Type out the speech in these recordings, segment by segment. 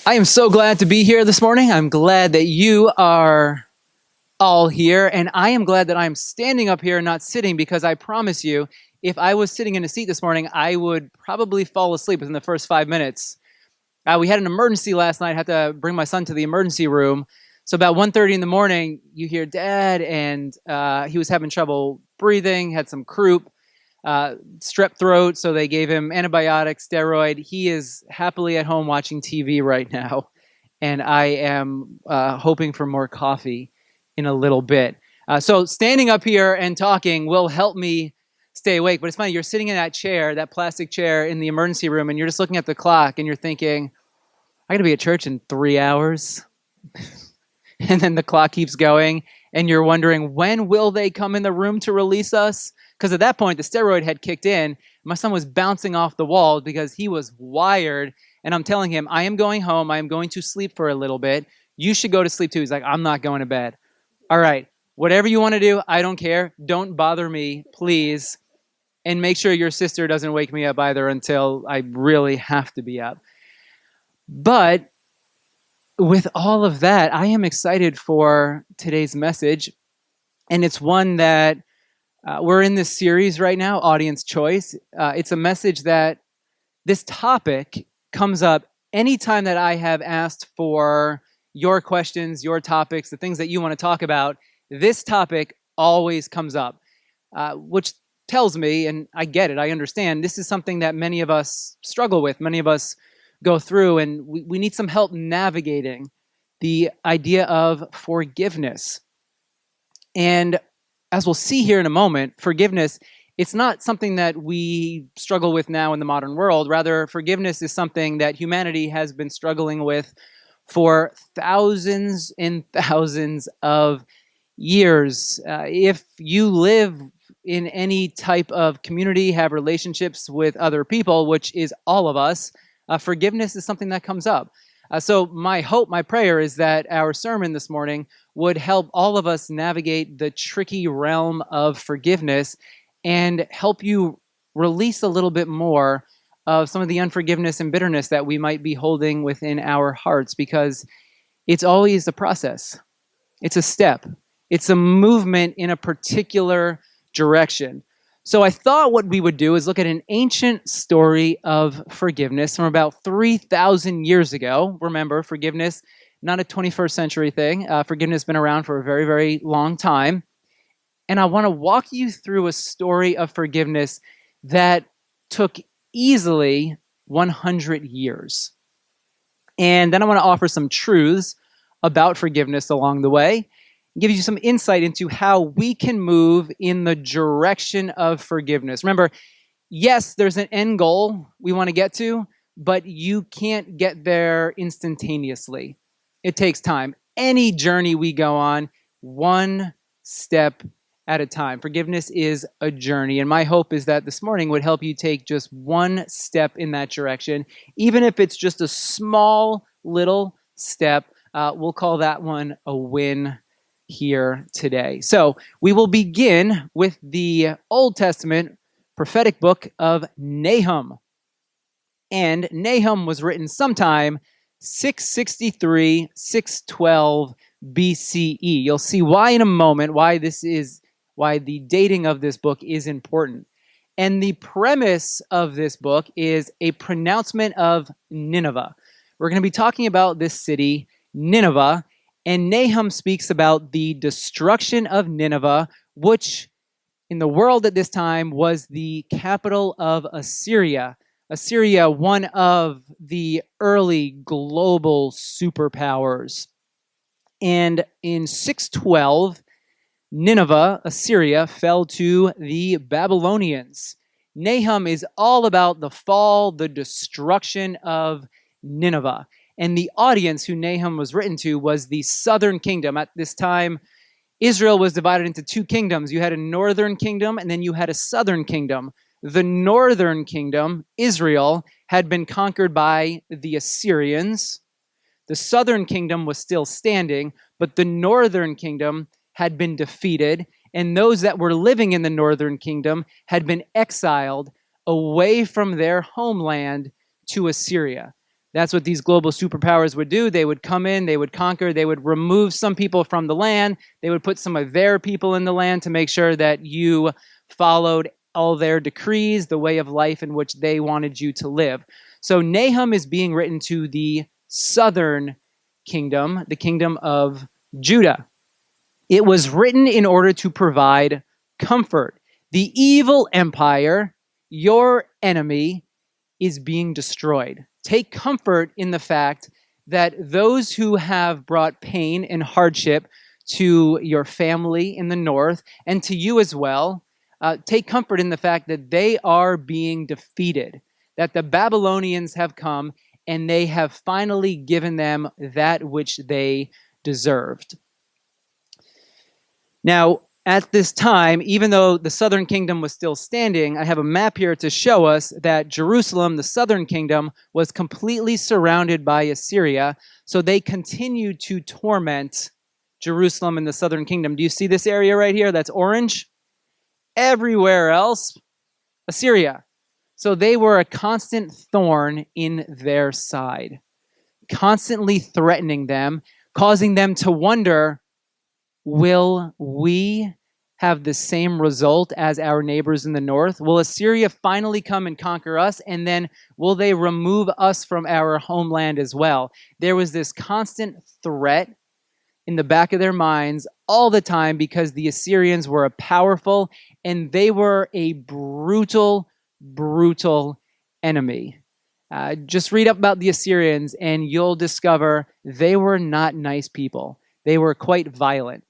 I am so glad to be here this morning. I'm glad that you are all here, and I am glad that I'm standing up here and not sitting, because I promise you, if I was sitting in a seat this morning, I would probably fall asleep within the first 5 minutes. We had an emergency last night. I had to bring my son to the emergency room. So about 1:30 in the morning, you hear Dad, and he was having trouble breathing, had some croup, strep throat, so they gave him antibiotics, steroid. He is happily at home watching TV right now, and I am hoping for more coffee in a little bit. So standing up here and talking will help me stay awake, but it's funny, you're sitting in that chair, that plastic chair in the emergency room, and you're just looking at the clock, and you're thinking, I gotta be at church in 3 hours. And then the clock keeps going, and you're wondering, when will they come in the room to release us? Because at that point, the steroid had kicked in. My son was bouncing off the wall because he was wired. And I'm telling him, I am going home. I am going to sleep for a little bit. You should go to sleep too. He's like, I'm not going to bed. All right, whatever you want to do, I don't care. Don't bother me, please. And make sure your sister doesn't wake me up either until I really have to be up. But with all of that, I am excited for today's message. And it's one that we're in this series right now, Audience Choice. It's a message that this topic comes up anytime that I have asked for your questions, your topics, the things that you want to talk about. This topic always comes up, which tells me, and I get it, I understand, this is something that many of us struggle with, many of us go through, and we need some help navigating the idea of forgiveness. And as we'll see here in a moment, forgiveness, it's not something that we struggle with now in the modern world. Rather, forgiveness is something that humanity has been struggling with for thousands and thousands of years. If you live in any type of community, have relationships with other people, which is all of us, forgiveness is something that comes up. So my hope, my prayer is that our sermon this morning would help all of us navigate the tricky realm of forgiveness and help you release a little bit more of some of the unforgiveness and bitterness that we might be holding within our hearts, because it's always a process. It's a step. It's a movement in a particular direction. So I thought what we would do is look at an ancient story of forgiveness from about 3,000 years ago. Remember, forgiveness, not a 21st century thing. Forgiveness has been around for a very, very long time. And I want to walk you through a story of forgiveness that took easily 100 years. And then I want to offer some truths about forgiveness along the way, give you some insight into how we can move in the direction of forgiveness. Remember, yes, there's an end goal we want to get to, but you can't get there instantaneously. It takes time. Any journey we go on, one step at a time. Forgiveness is a journey, and my hope is that this morning would help you take just one step in that direction, even if it's just a small little step. We'll call that one a win here today. So we will begin with the Old Testament prophetic book of Nahum. And Nahum was written sometime 663, 612 BCE. You'll see why in a moment, why the dating of this book is important. And the premise of this book is a pronouncement of Nineveh. We're going to be talking about this city, Nineveh, and Nahum speaks about the destruction of Nineveh, which in the world at this time was the capital of Assyria. Assyria, one of the early global superpowers. And in 612, Nineveh, Assyria, fell to the Babylonians. Nahum is all about the fall, the destruction of Nineveh. And the audience who Nahum was written to was the southern kingdom. At this time, Israel was divided into two kingdoms. You had a northern kingdom, and then you had a southern kingdom. The northern kingdom, Israel, had been conquered by the Assyrians. The southern kingdom was still standing, but the northern kingdom had been defeated, and those that were living in the northern kingdom had been exiled away from their homeland to Assyria. That's what these global superpowers would do. They would come in, they would conquer, they would remove some people from the land. They would put some of their people in the land to make sure that you followed all their decrees, the way of life in which they wanted you to live. So Nahum is being written to the southern kingdom, the kingdom of Judah. It was written in order to provide comfort. The evil empire, your enemy, is being destroyed. Take comfort in the fact that those who have brought pain and hardship to your family in the north and to you as well, take comfort in the fact that they are being defeated, that the Babylonians have come and they have finally given them that which they deserved. Now, at this time, even though the southern kingdom was still standing, I have a map here to show us that Jerusalem, the southern kingdom, was completely surrounded by Assyria. So they continued to torment Jerusalem and the southern kingdom. Do you see this area right here? That's orange. Everywhere else, Assyria. So they were a constant thorn in their side, constantly threatening them, causing them to wonder, will we have the same result as our neighbors in the north? Will Assyria finally come and conquer us? And then will they remove us from our homeland as well? There was this constant threat in the back of their minds all the time because the Assyrians were a powerful and they were a brutal, brutal enemy. Just read up about the Assyrians and you'll discover they were not nice people. They were quite violent.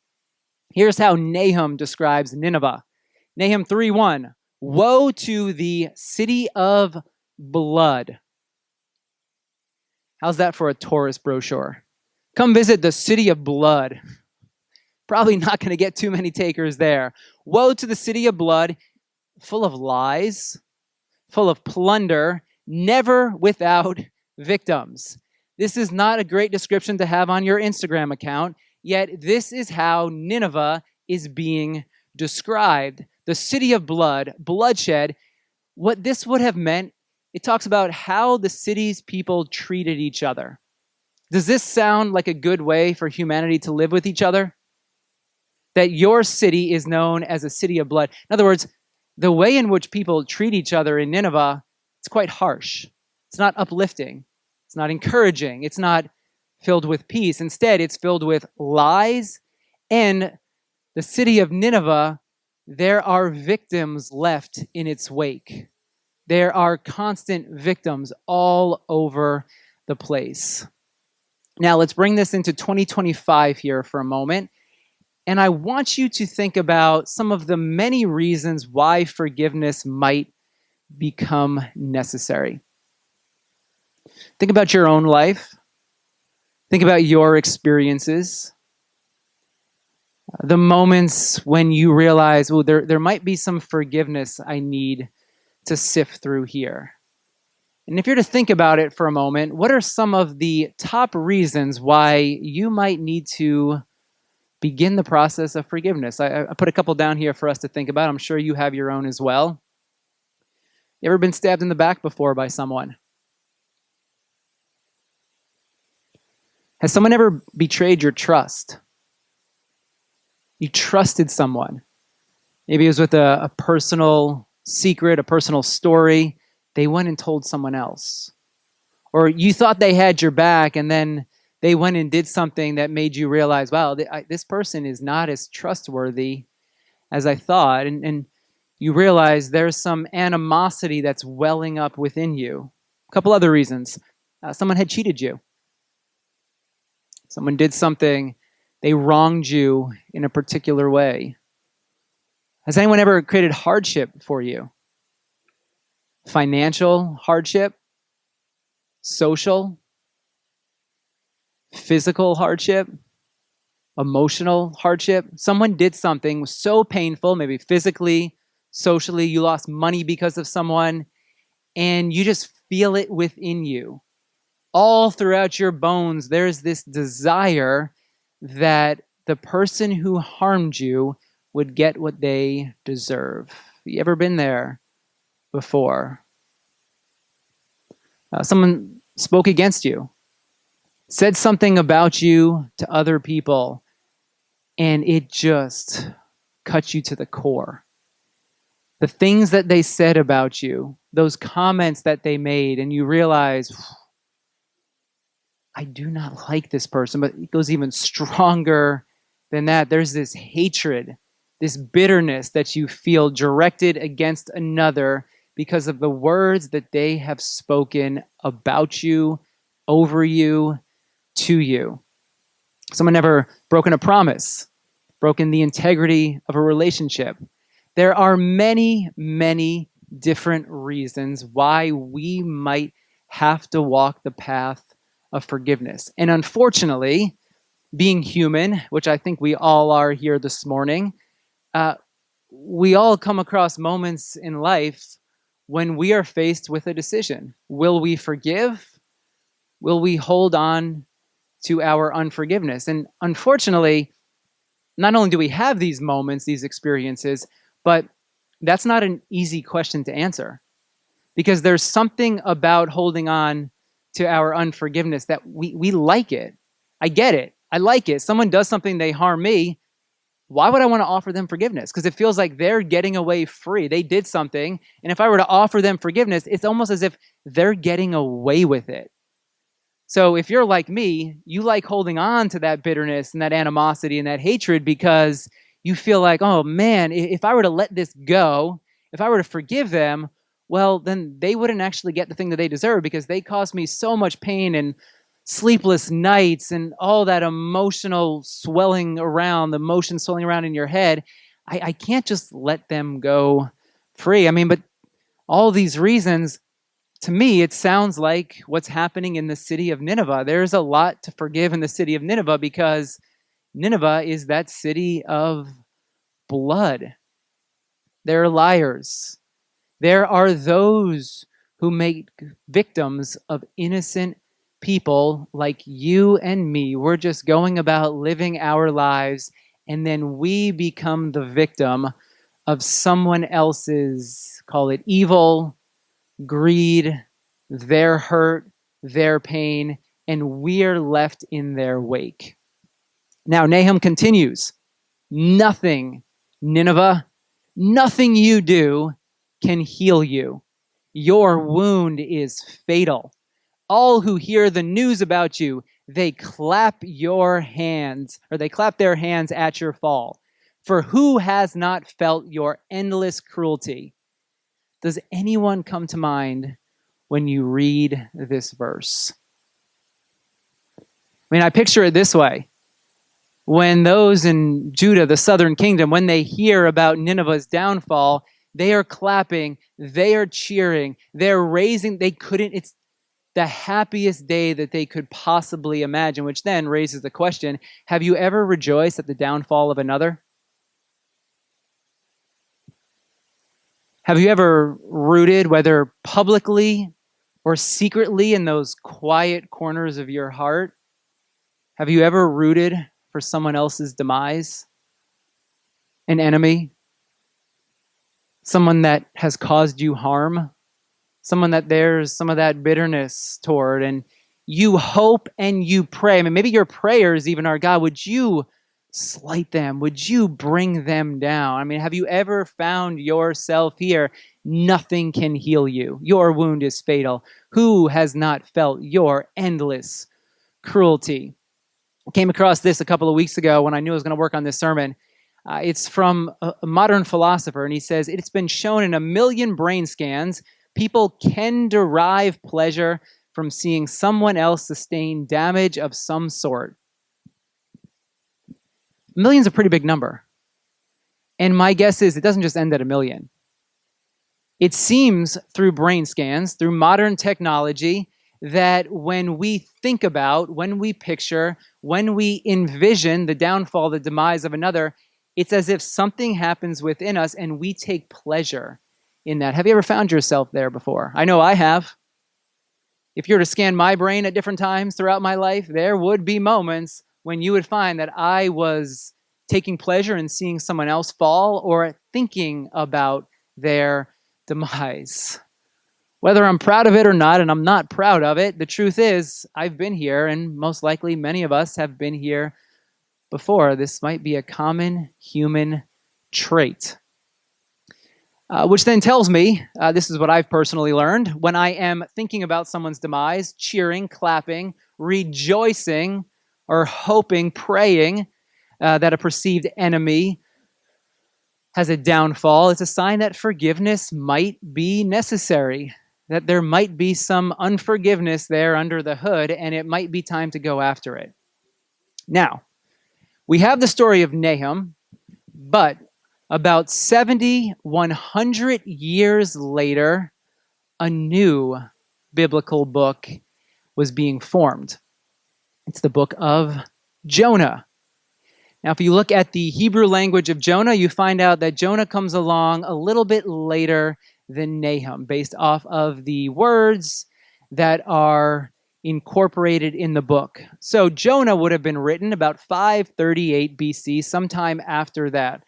Here's how Nahum describes Nineveh. Nahum 3:1, woe to the city of blood. How's that for a tourist brochure? Come visit the city of blood. Probably not going to get too many takers there. Woe to the city of blood, full of lies, full of plunder, never without victims. This is not a great description to have on your Instagram account. Yet this is how Nineveh is being described. The city of blood, bloodshed. What this would have meant, it talks about how the city's people treated each other. Does this sound like a good way for humanity to live with each other? That your city is known as a city of blood. In other words, the way in which people treat each other in Nineveh, it's quite harsh. It's not uplifting. It's not encouraging. It's not filled with peace. Instead, it's filled with lies. And the city of Nineveh, there are victims left in its wake. There are constant victims all over the place. Now, let's bring this into 2025 here for a moment. And I want you to think about some of the many reasons why forgiveness might become necessary. Think about your own life. Think about your experiences, the moments when you realize, well, there might be some forgiveness I need to sift through here. And if you're to think about it for a moment, what are some of the top reasons why you might need to begin the process of forgiveness? I put a couple down here for us to think about. I'm sure you have your own as well. You ever been stabbed in the back before by someone? Has someone ever betrayed your trust? You trusted someone. Maybe it was with a personal secret, a personal story. They went and told someone else. Or you thought they had your back and then they went and did something that made you realize, wow, this person is not as trustworthy as I thought. And you realize there's some animosity that's welling up within you. A couple other reasons. Someone had cheated you. Someone did something, they wronged you in a particular way. Has anyone ever created hardship for you? Financial hardship? Social? Physical hardship? Emotional hardship? Someone did something so painful, maybe physically, socially, you lost money because of someone, and you just feel it within you. All throughout your bones, there's this desire that the person who harmed you would get what they deserve. You ever been there before? Someone spoke against you, said something about you to other people, and it just cut you to the core. The things that they said about you, those comments that they made, and you realize, I do not like this person, but it goes even stronger than that. There's this hatred, this bitterness that you feel directed against another because of the words that they have spoken about you, over you, to you. Someone never broken a promise, broken the integrity of a relationship. There are many, many different reasons why we might have to walk the path of forgiveness. And unfortunately, being human, which I think we all are here this morning, we all come across moments in life when we are faced with a decision. Will we forgive? Will we hold on to our unforgiveness? And unfortunately, not only do we have these moments, these experiences, but that's not an easy question to answer, because there's something about holding on to our unforgiveness that we like it. I get it. I like it. Someone does something, they harm me. Why would I want to offer them forgiveness? Because it feels like they're getting away free. They did something, and if I were to offer them forgiveness, it's almost as if they're getting away with it. So if you're like me, you like holding on to that bitterness and that animosity and that hatred because you feel like, oh man, if I were to let this go, if I were to forgive them, well, then they wouldn't actually get the thing that they deserve because they caused me so much pain and sleepless nights and all that emotional swelling around, the emotion swelling around in your head. I can't just let them go free. I mean, but all these reasons, to me, it sounds like what's happening in the city of Nineveh. There's a lot to forgive in the city of Nineveh because Nineveh is that city of blood. They're liars. There are those who make victims of innocent people like you and me. We're just going about living our lives, and then we become the victim of someone else's, call it evil, greed, their hurt, their pain, and we're left in their wake. Now, Nahum continues, nothing, Nineveh, nothing you do can heal you. Your wound is fatal. All who hear the news about you, they clap their hands at your fall. For who has not felt your endless cruelty? Does anyone come to mind when you read this verse? I mean, I picture it this way. When those in Judah, the southern kingdom, when they hear about Nineveh's downfall, they are clapping, they are cheering, they're raising, it's the happiest day that they could possibly imagine, which then raises the question, have you ever rejoiced at the downfall of another? Have you ever rooted, whether publicly or secretly in those quiet corners of your heart? Have you ever rooted for someone else's demise? An enemy? Someone that has caused you harm? Someone that there's some of that bitterness toward, and you hope and you pray. I mean, maybe your prayers even are, God, would you slight them? Would you bring them down? I mean, have you ever found yourself here? Nothing can heal you. Your wound is fatal. Who has not felt your endless cruelty? I came across this a couple of weeks ago when I knew I was going to work on this sermon. It's from a modern philosopher, and he says, it's been shown in 1 million brain scans, people can derive pleasure from seeing someone else sustain damage of some sort. 1 million's a pretty big number. And my guess is it doesn't just end at 1 million. It seems through brain scans, through modern technology, that when we think about, when we picture, when we envision the downfall, the demise of another, it's as if something happens within us and we take pleasure in that. Have you ever found yourself there before? I know I have. If you were to scan my brain at different times throughout my life, there would be moments when you would find that I was taking pleasure in seeing someone else fall or thinking about their demise. Whether I'm proud of it or not, and I'm not proud of it, the truth is I've been here, and most likely many of us have been here before. This might be a common human trait. Which then tells me, this is what I've personally learned, when I am thinking about someone's demise, cheering, clapping, rejoicing, or hoping, praying that a perceived enemy has a downfall, it's a sign that forgiveness might be necessary, that there might be some unforgiveness there under the hood, and it might be time to go after it. Now, we have the story of Nahum, but about 70, 100 years later, a new biblical book was being formed. It's the book of Jonah. Now, if you look at the Hebrew language of Jonah, you find out that Jonah comes along a little bit later than Nahum, based off of the words that are incorporated in the book. So Jonah would have been written about 538 BC, sometime after that.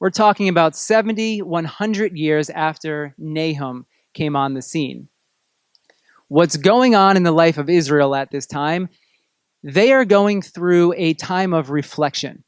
We're talking about 70, 100 years after Nahum came on the scene. What's going on in the life of Israel at this time? They are going through a time of reflection.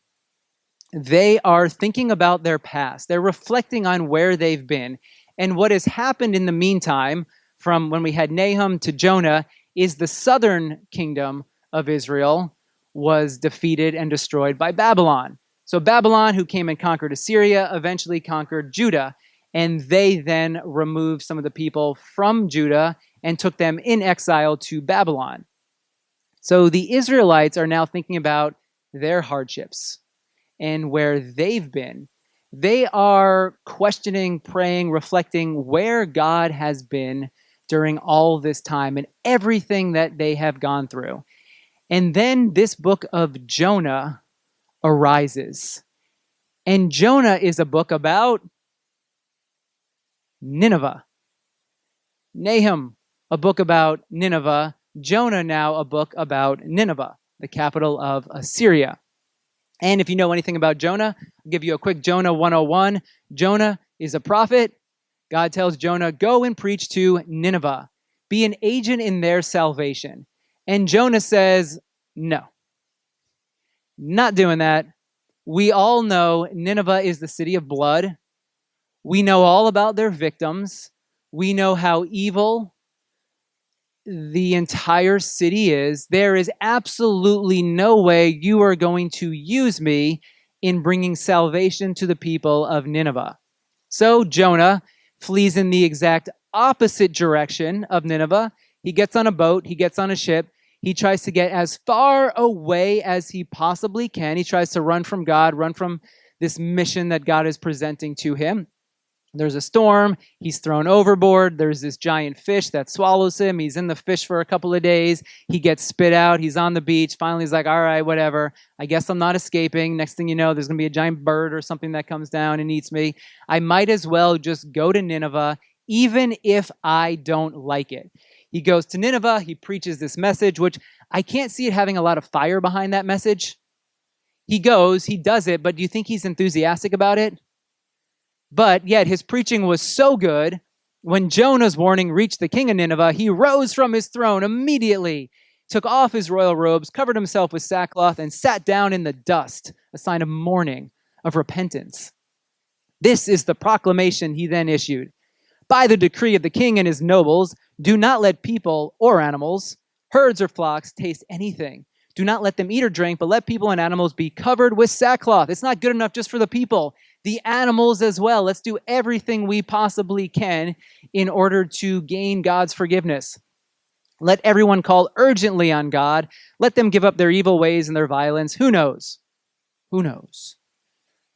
They are thinking about their past. They're reflecting on where they've been. And what has happened in the meantime, from when we had Nahum to Jonah, is the southern kingdom of Israel was defeated and destroyed by Babylon. So Babylon, who came and conquered Assyria, eventually conquered Judah. And they then removed some of the people from Judah and took them in exile to Babylon. So the Israelites are now thinking about their hardships and where they've been. They are questioning, praying, reflecting where God has been during all this time and everything that they have gone through. And then this book of Jonah arises. And Jonah is a book about Nineveh. Nahum, a book about Nineveh. Jonah, now a book about Nineveh, the capital of Assyria. And if you know anything about Jonah, I'll give you a quick Jonah 101. Jonah is a prophet. God tells Jonah, go and preach to Nineveh. Be an agent in their salvation. And Jonah says, no, not doing that. We all know Nineveh is the city of blood. We know all about their victims. We know how evil the entire city is. There is absolutely no way you are going to use me in bringing salvation to the people of Nineveh. So Jonah flees in the exact opposite direction of Nineveh. He gets on a boat, he gets on a ship, he tries to get as far away as he possibly can. He tries to run from God, run from this mission that God is presenting to him. There's a storm, he's thrown overboard, there's this giant fish that swallows him, he's in the fish for a couple of days, he gets spit out, he's on the beach, finally he's like, all right, whatever, I guess I'm not escaping. Next thing you know, there's going to be a giant bird or something that comes down and eats me. I might as well just go to Nineveh, even if I don't like it. He goes to Nineveh, he preaches this message, which I can't see it having a lot of fire behind that message. He goes, he does it, but do you think he's enthusiastic about it? But yet his preaching was so good, when Jonah's warning reached the king of Nineveh, he rose from his throne immediately, took off his royal robes, covered himself with sackcloth, and sat down in the dust, a sign of mourning, of repentance. This is the proclamation he then issued. By the decree of the king and his nobles, do not let people or animals, herds or flocks, taste anything. Do not let them eat or drink, but let people and animals be covered with sackcloth. It's not good enough just for the people. The animals as well. Let's do everything we possibly can in order to gain God's forgiveness. Let everyone call urgently on God. Let them give up their evil ways and their violence. Who knows? Who knows?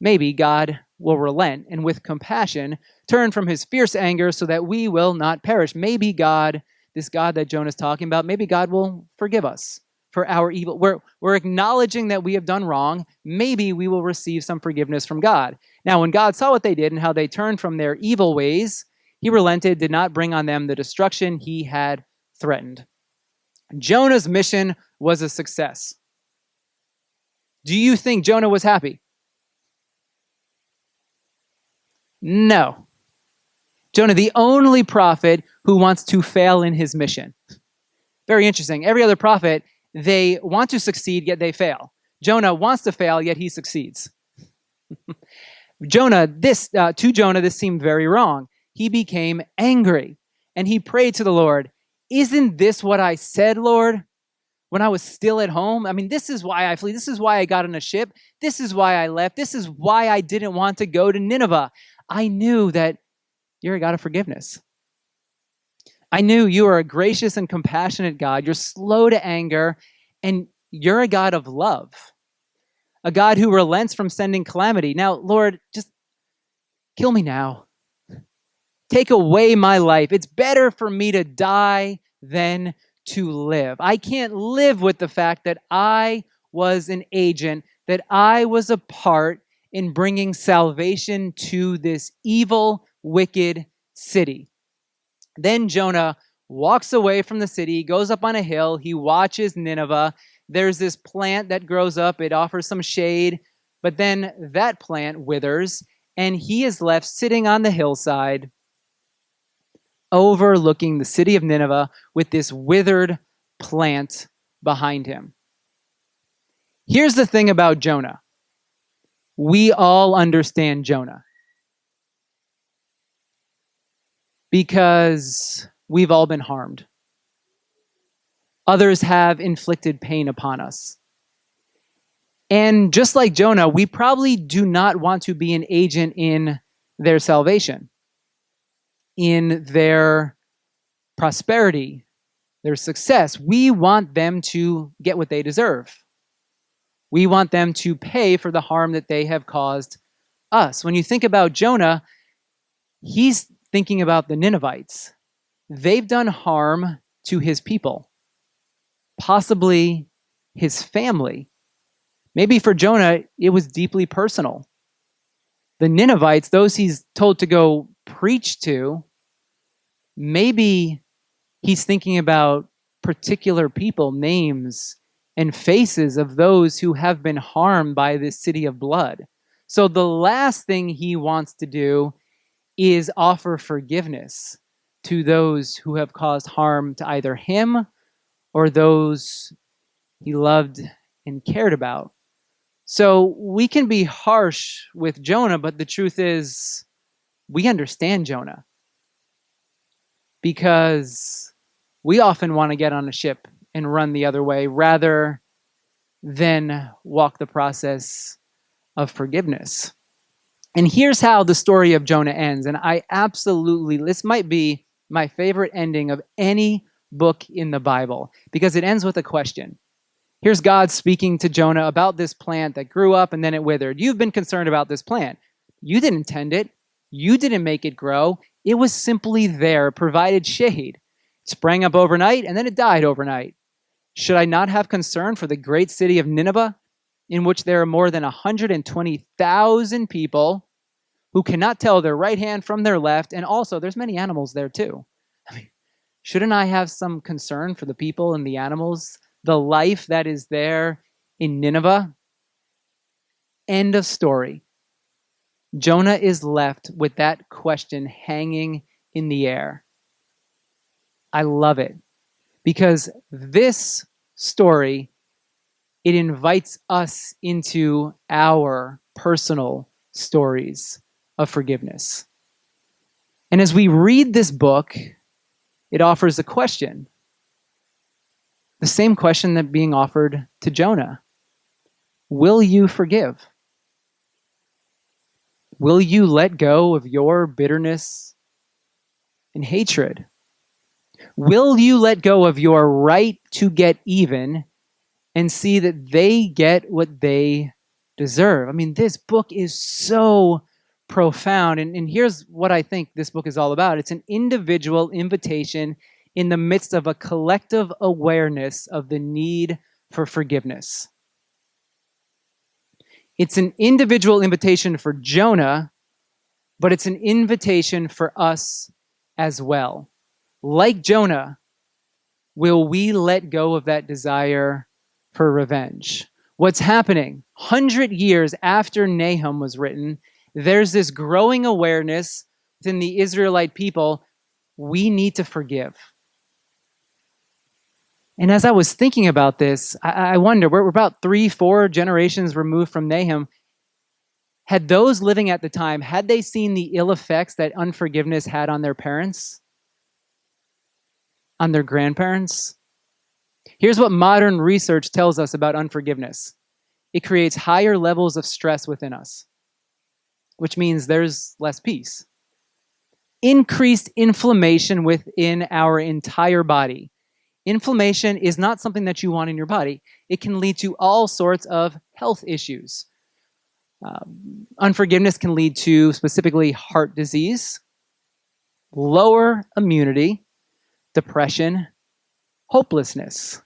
Maybe God will relent and with compassion turn from his fierce anger so that we will not perish. Maybe God, this God that Jonah's talking about, maybe God will forgive us for our evil. We're acknowledging that we have done wrong. Maybe we will receive some forgiveness from God. Now, when God saw what they did and how they turned from their evil ways, he relented, did not bring on them the destruction he had threatened. Jonah's mission was a success. Do you think Jonah was happy? No. Jonah, the only prophet who wants to fail in his mission. Very interesting. Every other prophet, they want to succeed, yet they fail. Jonah wants to fail, yet he succeeds. To Jonah, this seemed very wrong. He became angry, and he prayed to the Lord, "Isn't this what I said, Lord, when I was still at home? I mean, this is why I flee. This is why I got on a ship. This is why I left. This is why I didn't want to go to Nineveh. I knew that you're a God of forgiveness. I knew you are a gracious and compassionate God. You're slow to anger, and you're a God of love, a God who relents from sending calamity. Now, Lord, just kill me now. Take away my life. It's better for me to die than to live. I can't live with the fact that I was an agent, that I was a part in bringing salvation to this evil, wicked city." Then Jonah walks away from the city, goes up on a hill. He watches Nineveh. There's this plant that grows up. It offers some shade, but then that plant withers, and he is left sitting on the hillside overlooking the city of Nineveh with this withered plant behind him. Here's the thing about Jonah. We all understand Jonah because we've all been harmed. Others have inflicted pain upon us. And just like Jonah, we probably do not want to be an agent in their salvation, in their prosperity, their success. We want them to get what they deserve. We want them to pay for the harm that they have caused us. When you think about Jonah, he's thinking about the Ninevites. They've done harm to his people, possibly his family. Maybe for Jonah, it was deeply personal. The Ninevites, those he's told to go preach to, maybe he's thinking about particular people, names, and faces of those who have been harmed by this city of blood. So the last thing he wants to do is offer forgiveness to those who have caused harm to either him or those he loved and cared about. So we can be harsh with Jonah, but the truth is we understand Jonah because we often want to get on a ship and run the other way rather than walk the process of forgiveness. And here's how the story of Jonah ends. And this might be my favorite ending of any book in the Bible because it ends with a question. Here's God speaking to Jonah about this plant that grew up and then it withered. You've been concerned about this plant. You didn't tend it. You didn't make it grow. It was simply there, provided shade. It sprang up overnight and then it died overnight. Should I not have concern for the great city of Nineveh, in which there are more than 120,000 people who cannot tell their right hand from their left, and also there's many animals there too? I mean, shouldn't I have some concern for the people and the animals, the life that is there in Nineveh? End of story. Jonah is left with that question hanging in the air. I love it because this story, it invites us into our personal stories of forgiveness. And as we read this book, it offers a question. The same question that being offered to Jonah. Will you forgive? Will you let go of your bitterness and hatred? Will you let go of your right to get even and see that they get what they deserve? I mean, this book is so profound. And here's what I think this book is all about. It's an individual invitation in the midst of a collective awareness of the need for forgiveness. It's an individual invitation for Jonah, but it's an invitation for us as well. Like Jonah, will we let go of that desire for revenge? What's happening? 100 years after Nahum was written, there's this growing awareness within the Israelite people, we need to forgive. And as I was thinking about this, I wonder, we're about 3-4 generations removed from Nahum. Had those living at the time, had they seen the ill effects that unforgiveness had on their parents, on their grandparents? Here's what modern research tells us about unforgiveness. It creates higher levels of stress within us, which means there's less peace. Increased inflammation within our entire body. Inflammation is not something that you want in your body. It can lead to all sorts of health issues. Unforgiveness can lead to specifically heart disease, lower immunity, depression, hopelessness.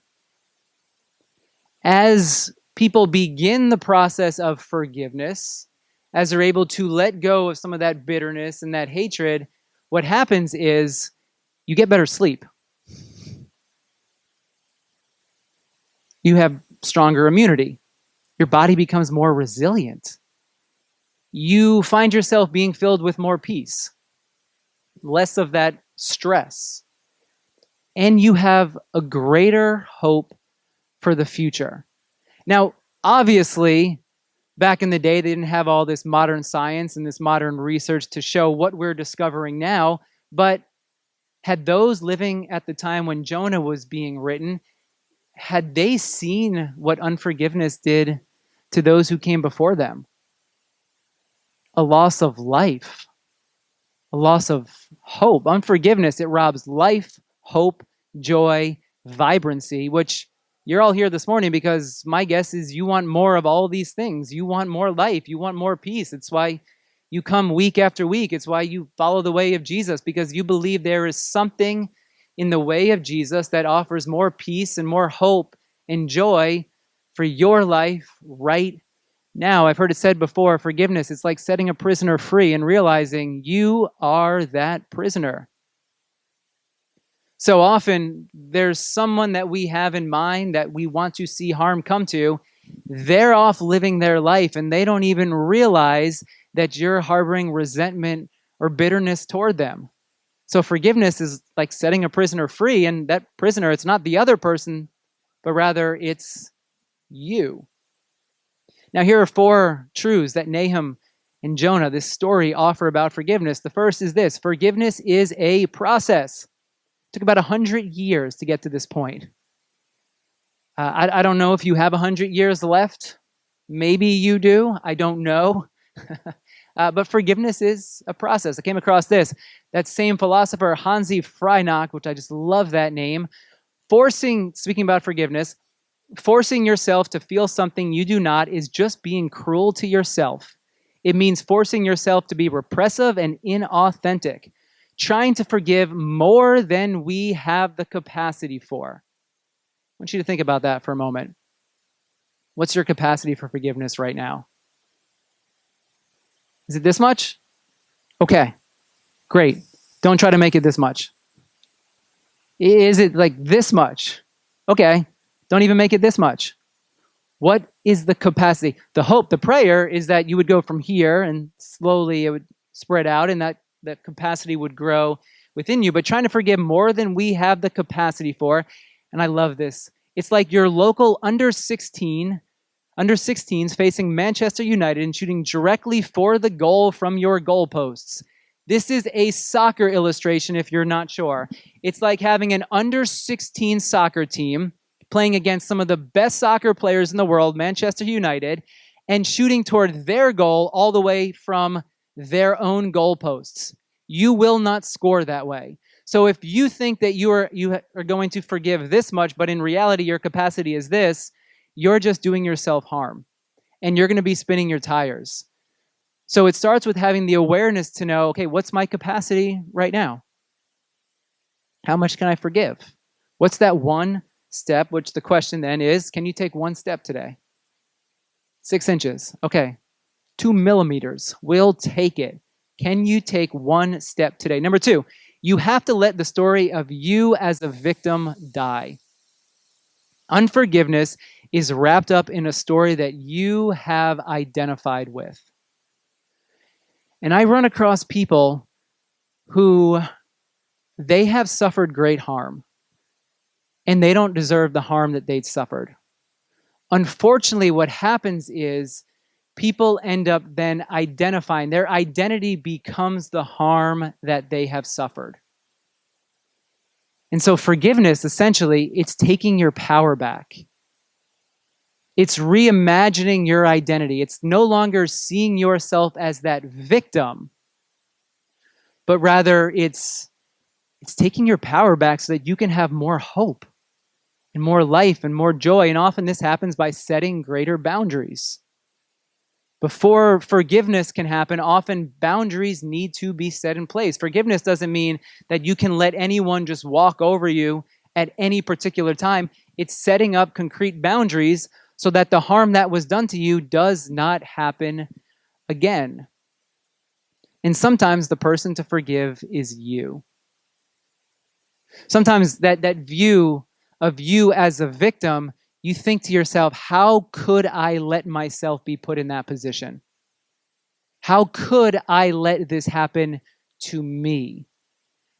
As people begin the process of forgiveness, as they're able to let go of some of that bitterness and that hatred, what happens is you get better sleep. You have stronger immunity. Your body becomes more resilient. You find yourself being filled with more peace, less of that stress. And you have a greater hope for the future. Now, obviously, back in the day, they didn't have all this modern science and this modern research to show what we're discovering now, but had those living at the time when Jonah was being written, had they seen what unforgiveness did to those who came before them? A loss of life, a loss of hope. Unforgiveness, it robs life, hope, joy, vibrancy, which you're all here this morning because my guess is you want more of all these things. You want more life. You want more peace. It's why you come week after week. It's why you follow the way of Jesus, because you believe there is something in the way of Jesus that offers more peace and more hope and joy for your life right now. I've heard it said before, forgiveness, it's like setting a prisoner free and realizing you are that prisoner. So often there's someone that we have in mind that we want to see harm come to. They're off living their life and they don't even realize that you're harboring resentment or bitterness toward them. So forgiveness is like setting a prisoner free, and that prisoner, it's not the other person, but rather it's you. Now, here are 4 truths that Nahum and Jonah, this story, offer about forgiveness. The first is this: forgiveness is a process. It took about 100 years to get to this point. I don't know if you have 100 years left. Maybe you do. I don't know. But forgiveness is a process. I came across this. That same philosopher, Hansi Freinacht, which I just love that name, speaking about forgiveness, forcing yourself to feel something you do not is just being cruel to yourself. It means forcing yourself to be repressive and inauthentic, trying to forgive more than we have the capacity for. I want you to think about that for a moment. What's your capacity for forgiveness right now? Is it this much? Okay, great. Don't try to make it this much. Is it like this much? Okay, don't even make it this much. What is the capacity? The hope, the prayer is that you would go from here and slowly it would spread out and that capacity would grow within you, but trying to forgive more than we have the capacity for. And I love this. It's like your local under 16s facing Manchester United and shooting directly for the goal from your goalposts. This is a soccer illustration if you're not sure. It's like having an under 16 soccer team playing against some of the best soccer players in the world, Manchester United, and shooting toward their goal all the way from their own goalposts. You will not score that way. So if you think that you are going to forgive this much, but in reality your capacity is this, you're just doing yourself harm. And you're going to be spinning your tires. So it starts with having the awareness to know, okay, what's my capacity right now? How much can I forgive? What's that one step, which the question then is, can you take one step today? 6 inches. Okay. 2 millimeters. We'll take it. Can you take one step today? Number 2, you have to let the story of you as a victim die. Unforgiveness is wrapped up in a story that you have identified with. And I run across people who they have suffered great harm, and they don't deserve the harm that they'd suffered. Unfortunately, what happens is people end up then identifying, their identity becomes the harm that they have suffered. And so forgiveness, essentially, it's taking your power back. It's reimagining your identity. It's no longer seeing yourself as that victim, but rather it's taking your power back so that you can have more hope and more life and more joy. And often this happens by setting greater boundaries. Before forgiveness can happen, often boundaries need to be set in place. Forgiveness doesn't mean that you can let anyone just walk over you at any particular time. It's setting up concrete boundaries so that the harm that was done to you does not happen again. And sometimes the person to forgive is you. Sometimes that view of you as a victim, you think to yourself, how could I let myself be put in that position? How could I let this happen to me?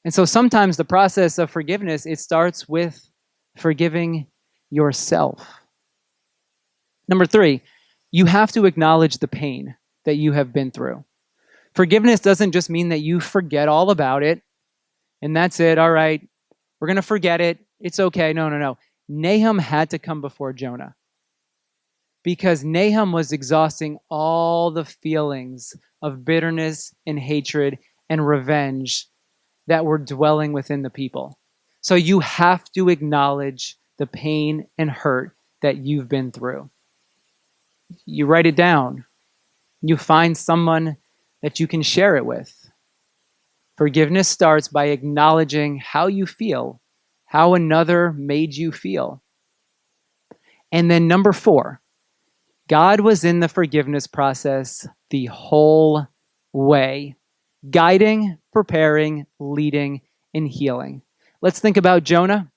And so sometimes the process of forgiveness, it starts with forgiving yourself. Number 3, you have to acknowledge the pain that you have been through. Forgiveness doesn't just mean that you forget all about it and that's it. All right, we're going to forget it. It's okay. No. Nahum had to come before Jonah because Nahum was exhausting all the feelings of bitterness and hatred and revenge that were dwelling within the people. So you have to acknowledge the pain and hurt that you've been through. You write it down. You find someone that you can share it with. Forgiveness starts by acknowledging how you feel, how another made you feel. And then number 4, God was in the forgiveness process the whole way, guiding, preparing, leading, and healing. Let's think about Jonah.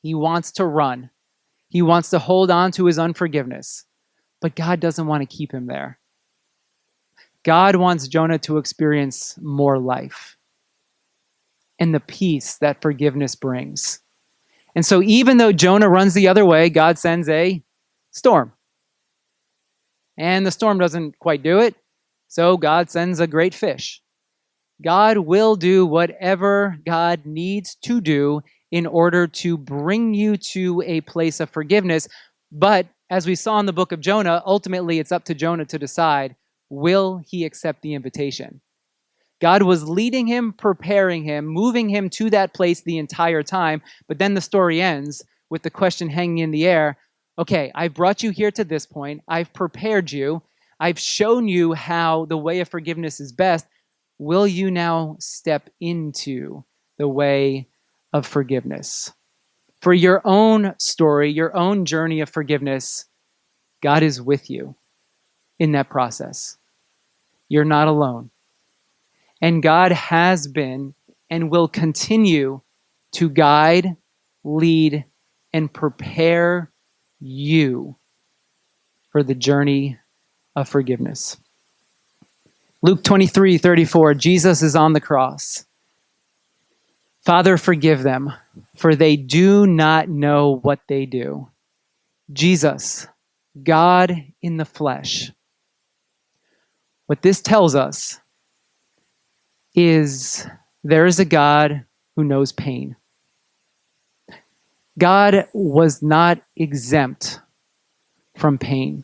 He wants to run. He wants to hold on to his unforgiveness, but God doesn't want to keep him there. God wants Jonah to experience more life and the peace that forgiveness brings. And so even though Jonah runs the other way, God sends a storm. And the storm doesn't quite do it, so God sends a great fish. God will do whatever God needs to do in order to bring you to a place of forgiveness. But as we saw in the book of Jonah, ultimately it's up to Jonah to decide, will he accept the invitation? God was leading him, preparing him, moving him to that place the entire time. But then the story ends with the question hanging in the air. Okay, I've brought you here to this point. I've prepared you. I've shown you how the way of forgiveness is best. Will you now step into the way of forgiveness? For your own story, your own journey of forgiveness, God is with you in that process. You're not alone. And God has been and will continue to guide, lead, and prepare you for the journey of forgiveness. Luke 23:34, Jesus is on the cross. Father, forgive them, for they do not know what they do. Jesus, God in the flesh. What this tells us is there is a God who knows pain. God was not exempt from pain.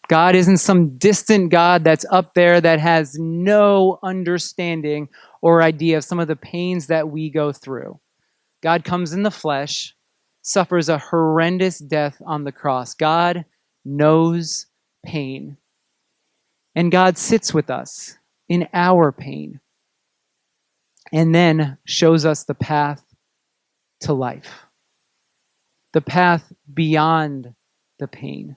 God isn't some distant God that's up there that has no understanding or idea of some of the pains that we go through. God comes in the flesh, suffers a horrendous death on the cross. God knows pain. And God sits with us in our pain and then shows us the path to life, the path beyond the pain.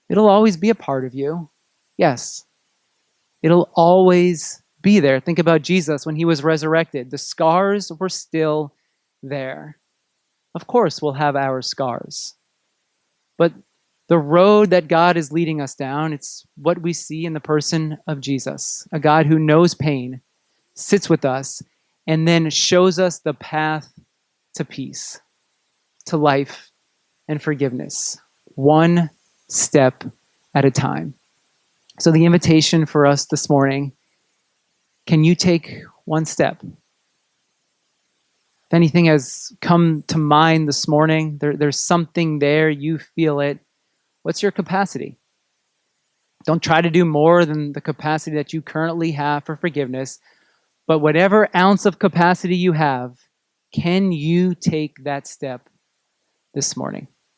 It'll always be a part of you. Yes, it'll always be there. Think about Jesus when he was resurrected. The scars were still there. Of course, we'll have our scars. But the road that God is leading us down, it's what we see in the person of Jesus, a God who knows pain, sits with us, and then shows us the path to peace, to life, and forgiveness, one step at a time. So the invitation for us this morning, can you take one step? If anything has come to mind this morning, there's something there, you feel it. What's your capacity? Don't try to do more than the capacity that you currently have for forgiveness, but whatever ounce of capacity you have, can you take that step this morning?